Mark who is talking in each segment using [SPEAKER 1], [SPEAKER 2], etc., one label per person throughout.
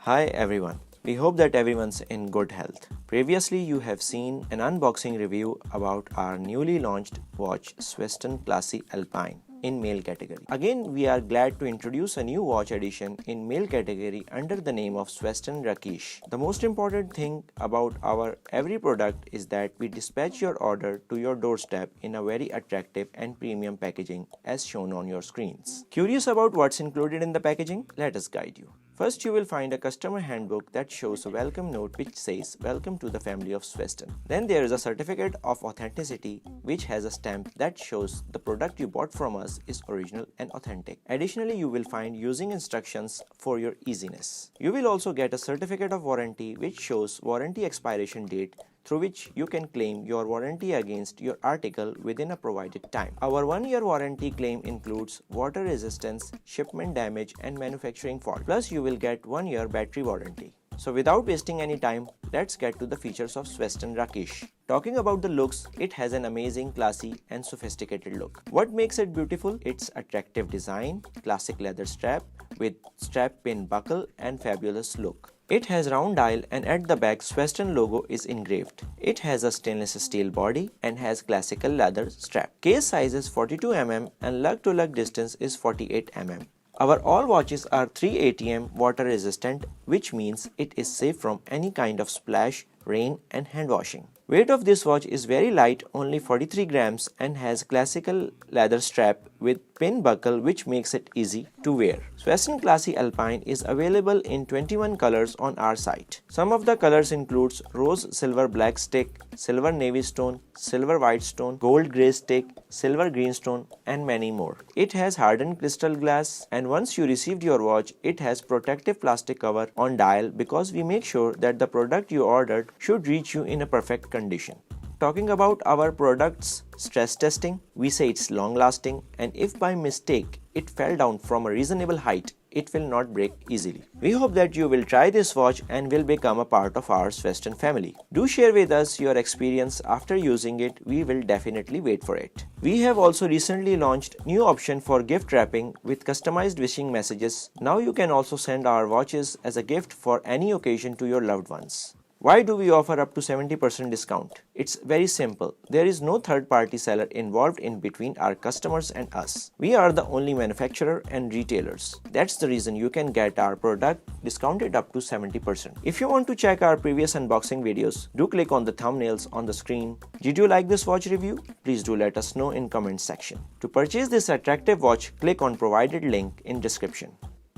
[SPEAKER 1] Hi everyone. We hope that everyone's in good health. Previously, you have seen an unboxing review about our newly launched watch Sveston Classy Alpine in male category. Again, we are glad to introduce a new watch edition in male category under the name of Sveston Rakish. The most important thing about our every product is that we dispatch your order to your doorstep in a very attractive and premium packaging as shown on your screens. Curious about what's included in the packaging? Let us guide you. First, you will find a customer handbook that shows a welcome note which says welcome to the family of Sveston. Then there is a certificate of authenticity which has a stamp that shows the product you bought from us is original and authentic. Additionally, you will find using instructions for your easiness. You will also get a certificate of warranty which shows warranty expiration date through which you can claim your warranty against your article within a provided time. Our 1-year warranty claim includes water resistance, shipment damage and manufacturing fault. Plus you will get 1-year battery warranty. So without wasting any time, let's get to the features of Sveston Rakish. Talking about the looks, it has an amazing, classy and sophisticated look. What makes it beautiful? Its attractive design, classic leather strap with strap pin buckle and fabulous look. It has round dial and at the back Sveston logo is engraved. It has a stainless steel body and has classical leather strap. Case size is 42 mm and lug to lug distance is 48 mm. Our all watches are 3 ATM water resistant, which means it is safe from any kind of splash, rain and hand washing. Weight of this watch is very light, only 43 grams and has classical leather strap with pin buckle which makes it easy to wear. Sveston Classy Alpine is available in 21 colors on our site. Some of the colors includes rose silver black stick, silver navy stone, silver white stone, gold grey stick, silver green stone and many more. It has hardened crystal glass and once you received your watch, it has protective plastic cover on dial because we make sure that the product you ordered should reach you in a perfect condition. Talking about our product's stress testing, we say it's long lasting and if by mistake it fell down from a reasonable height, it will not break easily. We hope that you will try this watch and will become a part of our Sveston family. Do share with us your experience after using it. We will definitely wait for it. We have also recently launched new option for gift wrapping with customized wishing messages. Now you can also send our watches as a gift for any occasion to your loved ones. Why do we offer up to 70% discount? It's very simple. There is no third-party seller involved in between our customers and us. We are the only manufacturer and retailers. That's the reason you can get our product discounted up to 70%. If you want to check our previous unboxing videos, do click on the thumbnails on the screen. Did you like this watch review? Please do let us know in comment section. To purchase this attractive watch, click on provided link in description.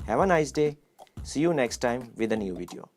[SPEAKER 1] Have a nice day. See you next time with a new video.